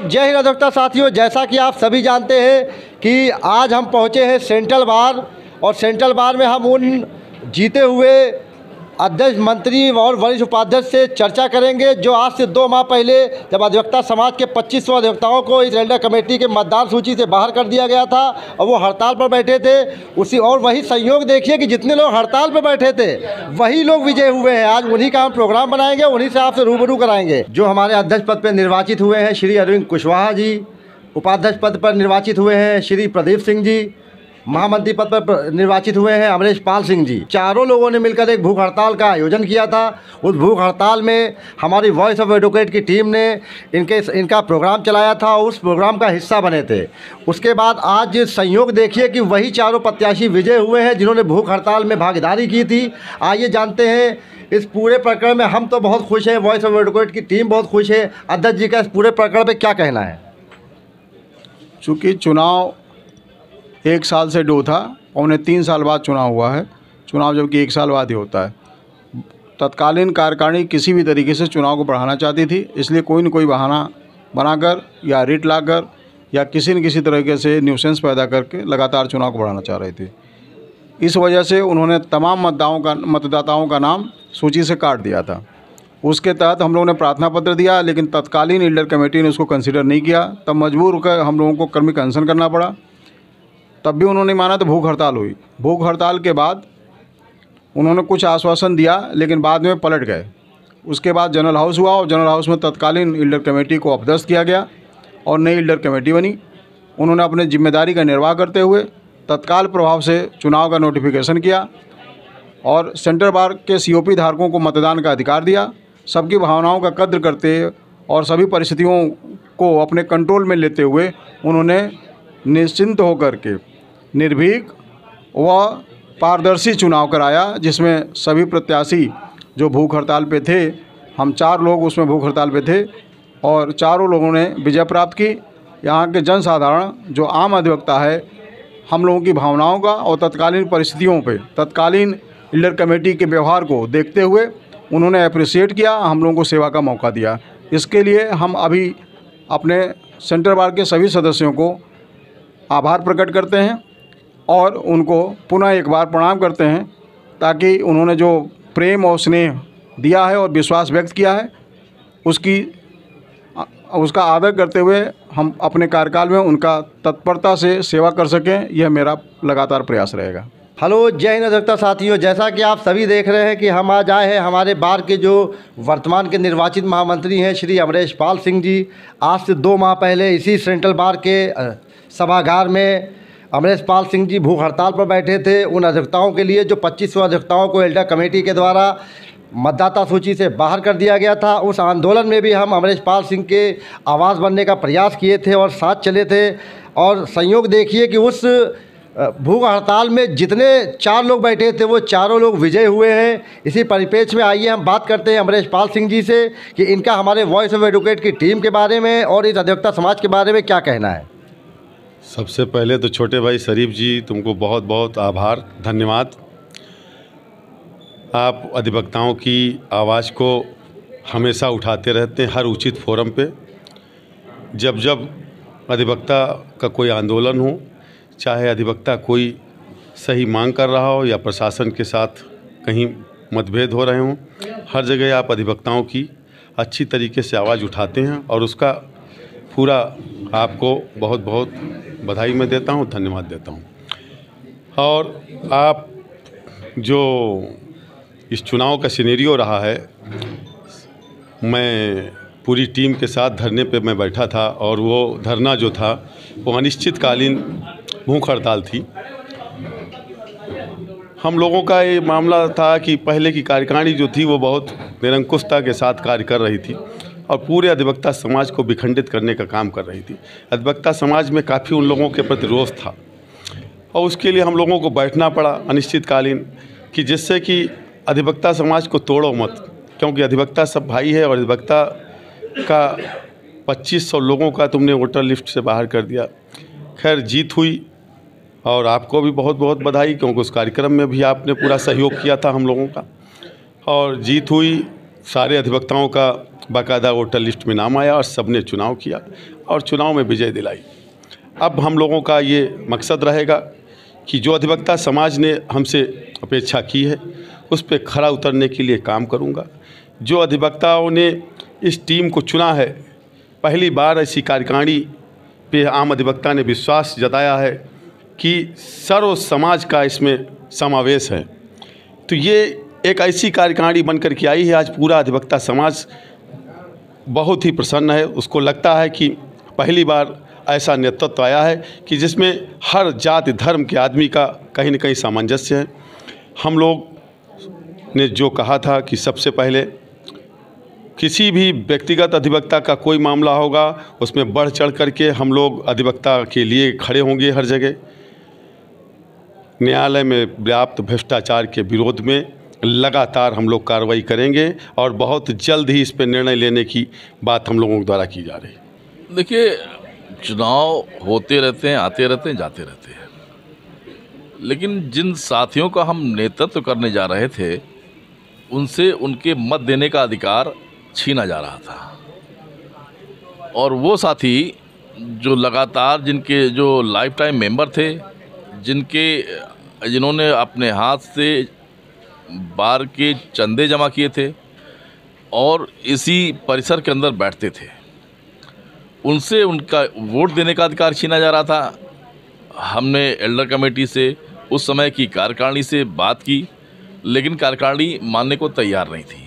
जय हिंद अधिवक्ता साथियों, जैसा कि आप सभी जानते हैं कि आज हम पहुंचे हैं सेंट्रल बार और सेंट्रल बार में हम उन जीते हुए अध्यक्ष, मंत्री और वरिष्ठ उपाध्यक्ष से चर्चा करेंगे जो आज से 2 माह पहले जब अधिवक्ता समाज के 2500 अधिवक्ताओं को इस एल्डर कमेटी के मतदान सूची से बाहर कर दिया गया था और वो हड़ताल पर बैठे थे। उसी और वही संयोग देखिए कि जितने लोग हड़ताल पर बैठे थे वही लोग विजय हुए हैं। आज उन्हीं का हम प्रोग्राम बनाएंगे, उन्हीं से आपसे रूबरू कराएंगे। जो हमारे अध्यक्ष पद पर निर्वाचित हुए हैं श्री अरविंद कुशवाहा जी, उपाध्यक्ष पद पर निर्वाचित हुए हैं श्री प्रदीप सिंह जी, महामंत्री पद पर निर्वाचित हुए हैं अमरेश पाल सिंह जी। चारों लोगों ने मिलकर एक भूख हड़ताल का आयोजन किया था। उस भूख हड़ताल में हमारी वॉइस ऑफ एडवोकेट की टीम ने इनका प्रोग्राम चलाया था, उस प्रोग्राम का हिस्सा बने थे। उसके बाद आज संयोग देखिए कि वही चारों प्रत्याशी विजय हुए हैं जिन्होंने भूख हड़ताल में भागीदारी की थी। आइए जानते हैं इस पूरे प्रकरण में। हम तो बहुत खुश हैं, वॉइस ऑफ एडवोकेट की टीम बहुत खुश है। अध्यक्ष जी का इस पूरे प्रकरण पर क्या कहना है? चूँकि चुनाव 1 साल से डो था, 3 साल बाद चुनाव हुआ है। चुनाव जबकि 1 साल बाद ही होता है। तत्कालीन कार्यकारिणी किसी भी तरीके से चुनाव को बढ़ाना चाहती थी, इसलिए कोई न कोई बहाना बनाकर या रिट लाकर या किसी न किसी तरीके से न्यूसेंस पैदा करके लगातार चुनाव को बढ़ाना चाह रही थी। इस वजह से उन्होंने तमाम मतदाताओं का नाम सूची से काट दिया था। उसके तहत हम लोगों ने प्रार्थना पत्र दिया, लेकिन तत्कालीन एल्डर कमेटी ने उसको कंसिडर नहीं किया। तब मजबूर होकर हम लोगों को कर्मिक अनशन करना पड़ा। तब भी उन्होंने माना तो भूख हड़ताल हुई। भूख हड़ताल के बाद उन्होंने कुछ आश्वासन दिया, लेकिन बाद में पलट गए। उसके बाद जनरल हाउस हुआ और जनरल हाउस में तत्कालीन एल्डर कमेटी को अपदस्थ किया गया और नई एल्डर कमेटी बनी। उन्होंने अपने जिम्मेदारी का निर्वाह करते हुए तत्काल प्रभाव से चुनाव का नोटिफिकेशन किया और सेंट्रल बार के COP धारकों को मतदान का अधिकार दिया। सबकी भावनाओं का कद्र करते और सभी परिस्थितियों को अपने कंट्रोल में लेते हुए उन्होंने निश्चिंत होकर के निर्भीक व पारदर्शी चुनाव कराया, जिसमें सभी प्रत्याशी जो भूख हड़ताल पे थे, हम 4 लोग उसमें भूख हड़ताल पे थे और चारों लोगों ने विजय प्राप्त की। यहाँ के जनसाधारण जो आम अधिवक्ता है, हम लोगों की भावनाओं का और तत्कालीन परिस्थितियों पे, तत्कालीन एल्डर कमेटी के व्यवहार को देखते हुए उन्होंने अप्रिशिएट किया, हम लोगों को सेवा का मौका दिया। इसके लिए हम अभी अपने सेंट्रल बार के सभी सदस्यों को आभार प्रकट करते हैं और उनको पुनः एक बार प्रणाम करते हैं, ताकि उन्होंने जो प्रेम और स्नेह दिया है और विश्वास व्यक्त किया है उसका आदर करते हुए हम अपने कार्यकाल में उनका तत्परता से सेवा कर सकें। यह मेरा लगातार प्रयास रहेगा। हेलो, जय हिंद अधिवक्ता साथियों, जैसा कि आप सभी देख रहे हैं कि हम आज आए हैं हमारे बार के जो वर्तमान के निर्वाचित महामंत्री हैं श्री अमरेश पाल सिंह जी। आज से 2 माह पहले इसी सेंट्रल बार के सभागार में अमरेश पाल सिंह जी भूख हड़ताल पर बैठे थे उन अधिवक्ताओं के लिए जो 2500 अधिवक्ताओं को एल्डर कमेटी के द्वारा मतदाता सूची से बाहर कर दिया गया था। उस आंदोलन में भी हम अमरेश पाल सिंह के आवाज़ बनने का प्रयास किए थे और साथ चले थे। और संयोग देखिए कि उस भूख हड़ताल में जितने 4 लोग बैठे थे वो चारों लोग विजय हुए हैं। इसी परिप्रेक्ष्य में आइए हम बात करते हैं अमरेश पाल सिंह जी से कि इनका हमारे वॉइस ऑफ एडवोकेट की टीम के बारे में और इस अधिवक्ता समाज के बारे में क्या कहना है। सबसे पहले तो छोटे भाई शरीफ जी, तुमको बहुत बहुत आभार, धन्यवाद। आप अधिवक्ताओं की आवाज़ को हमेशा उठाते रहते हैं हर उचित फोरम पे। जब जब अधिवक्ता का कोई आंदोलन हो, चाहे अधिवक्ता कोई सही मांग कर रहा हो या प्रशासन के साथ कहीं मतभेद हो रहे हों, हर जगह आप अधिवक्ताओं की अच्छी तरीके से आवाज़ उठाते हैं और उसका पूरा आपको बहुत बहुत बधाई मैं देता हूं, धन्यवाद देता हूं। और आप जो इस चुनाव का सिनेरियो रहा है, मैं पूरी टीम के साथ धरने पे मैं बैठा था और वो धरना जो था वो अनिश्चितकालीन भूख हड़ताल थी। हम लोगों का ये मामला था कि पहले की कार्यकारिणी जो थी वो बहुत निरंकुशता के साथ कार्य कर रही थी और पूरे अधिवक्ता समाज को विखंडित करने का काम कर रही थी। अधिवक्ता समाज में काफ़ी उन लोगों के प्रति रोष था और उसके लिए हम लोगों को बैठना पड़ा अनिश्चितकालीन, कि जिससे कि अधिवक्ता समाज को तोड़ो मत, क्योंकि अधिवक्ता सब भाई है और अधिवक्ता का 2500 लोगों का तुमने वोटर लिस्ट से बाहर कर दिया। खैर, जीत हुई और आपको भी बहुत बहुत बधाई, क्योंकि उस कार्यक्रम में भी आपने पूरा सहयोग किया था हम लोगों का और जीत हुई। सारे अधिवक्ताओं का बाकायदा वोटर लिस्ट में नाम आया और सबने चुनाव किया और चुनाव में विजय दिलाई। अब हम लोगों का ये मकसद रहेगा कि जो अधिवक्ता समाज ने हमसे अपेक्षा की है उस पर खरा उतरने के लिए काम करूँगा। जो अधिवक्ताओं ने इस टीम को चुना है, पहली बार ऐसी कार्यकारिणी पे आम अधिवक्ता ने विश्वास जताया है कि सर्व समाज का इसमें समावेश है, तो ये एक ऐसी कार्यकारिणी बनकर के आई है। आज पूरा अधिवक्ता समाज बहुत ही प्रसन्न है। उसको लगता है कि पहली बार ऐसा नेतृत्व आया है कि जिसमें हर जाति धर्म के आदमी का कहीं न कहीं सामंजस्य है। हम लोग ने जो कहा था कि सबसे पहले किसी भी व्यक्तिगत अधिवक्ता का कोई मामला होगा उसमें बढ़ चढ़ करके हम लोग अधिवक्ता के लिए खड़े होंगे हर जगह। न्यायालय में व्याप्त भ्रष्टाचार के विरोध में लगातार हम लोग कार्रवाई करेंगे और बहुत जल्द ही इस पर निर्णय लेने की बात हम लोगों के द्वारा की जा रही है। देखिए, चुनाव होते रहते हैं, आते रहते हैं, जाते रहते हैं, लेकिन जिन साथियों का हम नेतृत्व करने जा रहे थे उनसे उनके मत देने का अधिकार छीना जा रहा था। और वो साथी जो लगातार जिनके जो लाइफ टाइम मेंबर थे, जिन्होंने अपने हाथ से बार के चंदे जमा किए थे और इसी परिसर के अंदर बैठते थे, उनसे उनका वोट देने का अधिकार छीना जा रहा था। हमने एल्डर कमेटी से उस समय की कार्यकारिणी से बात की, लेकिन कार्यकारिणी मानने को तैयार नहीं थी।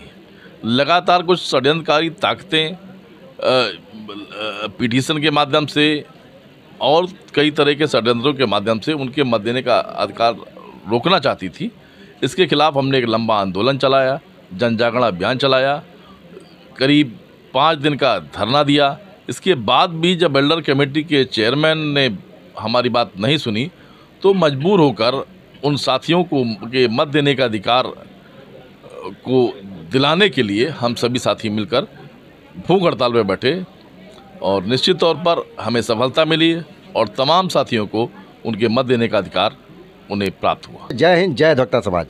लगातार कुछ षड्यंत्रकारी ताकतें पिटीशन के माध्यम से और कई तरह के षड्यंत्रों के माध्यम से उनके मत देने का अधिकार रोकना चाहती थी। इसके खिलाफ हमने एक लंबा आंदोलन चलाया, जन जागरण अभियान चलाया, करीब 5 दिन का धरना दिया। इसके बाद भी जब एल्डर कमेटी के चेयरमैन ने हमारी बात नहीं सुनी तो मजबूर होकर उन साथियों को के मत देने का अधिकार को दिलाने के लिए हम सभी साथी मिलकर भूख हड़ताल में बैठे और निश्चित तौर पर हमें सफलता मिली और तमाम साथियों को उनके मत देने का अधिकार उन्हें प्राप्त हुआ। जय हिंद, जय अधिवक्ता समाज।